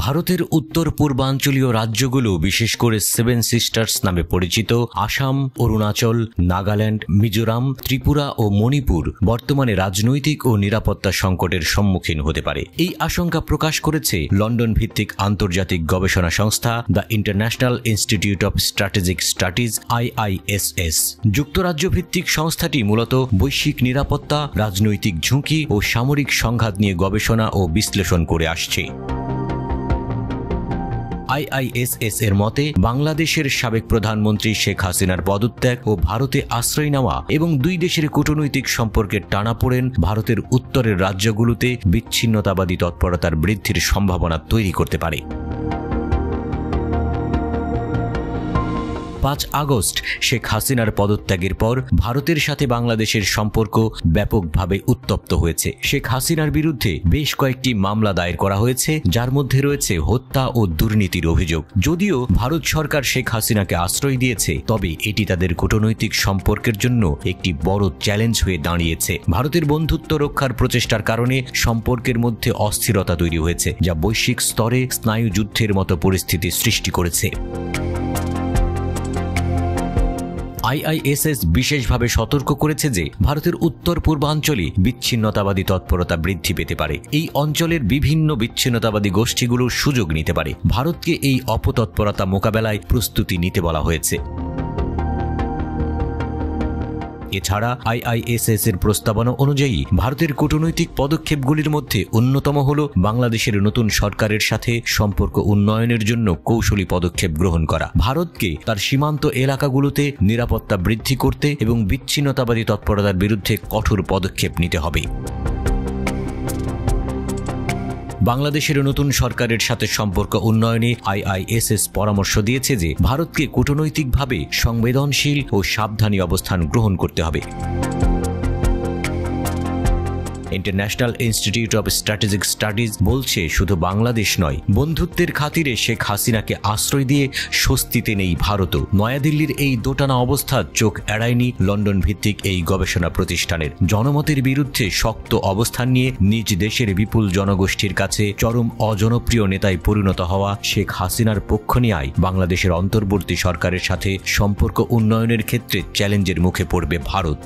ভারতের উত্তর পূর্বাঞ্চলীয় রাজ্যগুলো বিশেষ করে সেভেন সিস্টার্স নামে পরিচিত আসাম, অরুণাচল, নাগাল্যান্ড, মিজোরাম, ত্রিপুরা ও মণিপুর বর্তমানে রাজনৈতিক ও নিরাপত্তা সংকটের সম্মুখীন হতে পারে। এই আশঙ্কা প্রকাশ করেছে লন্ডন ভিত্তিক আন্তর্জাতিক গবেষণা সংস্থা the international institute of strategic studies IISS। যুক্তরাজ্য ভিত্তিক সংস্থাটি মূলত বৈশ্বিক নিরাপত্তা, রাজনৈতিক ঝুঁকি ও সামরিক সংঘাত নিয়ে গবেষণা ও বিশ্লেষণ করে আসছে। IISS এর মতে বাংলাদেশের সাবেক প্রধানমন্ত্রী শেখ হাসিনার পদত্যাগ ও ভারতে আশ্রয় নেওয়া এবং দুই দেশের কূটনৈতিক সম্পর্কের টানাপোড়েন ভারতের উত্তরের রাজ্যগুলোতে বিচ্ছিন্নতাবাদী তৎপরতার বৃদ্ধির সম্ভাবনা তৈরি করতে পারে। 5 আগস্ট শেখ হাসিনার পদত্যাগের পর ভারতের সাথে বাংলাদেশের সম্পর্ক ব্যাপকভাবে উত্তপ্ত হয়েছে। শেখ হাসিনার বিরুদ্ধে বেশ কয়েকটি মামলা দায়ের করা হয়েছে, যার মধ্যে রয়েছে হত্যা ও দুর্নীতির অভিযোগ। যদিও ভারত সরকার শেখ হাসিনাকে আশ্রয় দিয়েছে, তবে এটি তাদের কূটনৈতিক সম্পর্কের জন্য একটি বড় চ্যালেঞ্জ হয়ে দাঁড়িয়েছে। ভারতের বন্ধুত্ব রক্ষার প্রচেষ্টার কারণে সম্পর্কের মধ্যে অস্থিরতা তৈরি হয়েছে, যা বৈশ্বিক স্তরে স্নায়ুযুদ্ধের মতো পরিস্থিতি সৃষ্টি করেছে। IISS বিশেষভাবে সতর্ক করেছে যে ভারতের উত্তর পূর্বাঞ্চলে বিচ্ছিন্নতাবাদী তৎপরতা বৃদ্ধি পেতে পারে। এই অঞ্চলের বিভিন্ন বিচ্ছিন্নতাবাদী গোষ্ঠীগুলো সুযোগ নিতে পারে। ভারতকে এই অপতৎপরতা মোকাবেলায় প্রস্তুতি নিতে বলা হয়েছে। এছাড়া IISS এর প্রস্তাবনা অনুযায়ী ভারতের কূটনৈতিক পদক্ষেপগুলির মধ্যে অন্যতম হল বাংলাদেশের নতুন সরকারের সাথে সম্পর্ক উন্নয়নের জন্য কৌশলী পদক্ষেপ গ্রহণ করা, ভারতকে তার সীমান্ত এলাকাগুলোতে নিরাপত্তা বৃদ্ধি করতে এবং বিচ্ছিন্নতাবাদী তৎপরতার বিরুদ্ধে কঠোর পদক্ষেপ নিতে হবে। বাংলাদেশের নতুন সরকারের সাথে সম্পর্ক উন্নয়নে IISS পরামর্শ দিয়েছে যে ভারতকে কূটনৈতিকভাবে সংবেদনশীল ও সাবধানী অবস্থান গ্রহণ করতে হবে। International institute of strategic studies বলছে, শুধু বাংলাদেশ নয়, বন্ধুত্বের খাতিরে শেখ হাসিনাকে আশ্রয় দিয়ে স্বস্তিতে নেই ভারতও। নয়াদিল্লির এই দোটানা অবস্থা চোখ এড়ায়নি লন্ডন ভিত্তিক এই গবেষণা প্রতিষ্ঠানের। জনমতের বিরুদ্ধে শক্ত অবস্থান নিয়ে নিজ দেশের বিপুল জনগোষ্ঠীর কাছে চরম অজনপ্রিয় নেতায় পরিণত হওয়া শেখ হাসিনার পক্ষ নেয় বাংলাদেশের অন্তর্বর্তী সরকারের সাথে সম্পর্ক উন্নয়নের ক্ষেত্রে চ্যালেঞ্জের মুখে পড়বে ভারত।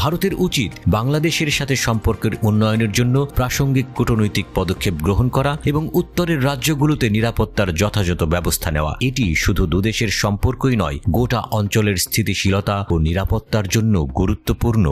ভারতের উচিত বাংলাদেশের সাথে সম্পর্কের উন্নয়নের জন্য প্রাসঙ্গিক কূটনৈতিক পদক্ষেপ গ্রহণ করা এবং উত্তরের রাজ্যগুলোতে নিরাপত্তার যথাযথ ব্যবস্থা নেওয়া। এটি শুধু দুদেশের সম্পর্কই নয়, গোটা অঞ্চলের স্থিতিশীলতা ও নিরাপত্তার জন্য গুরুত্বপূর্ণ।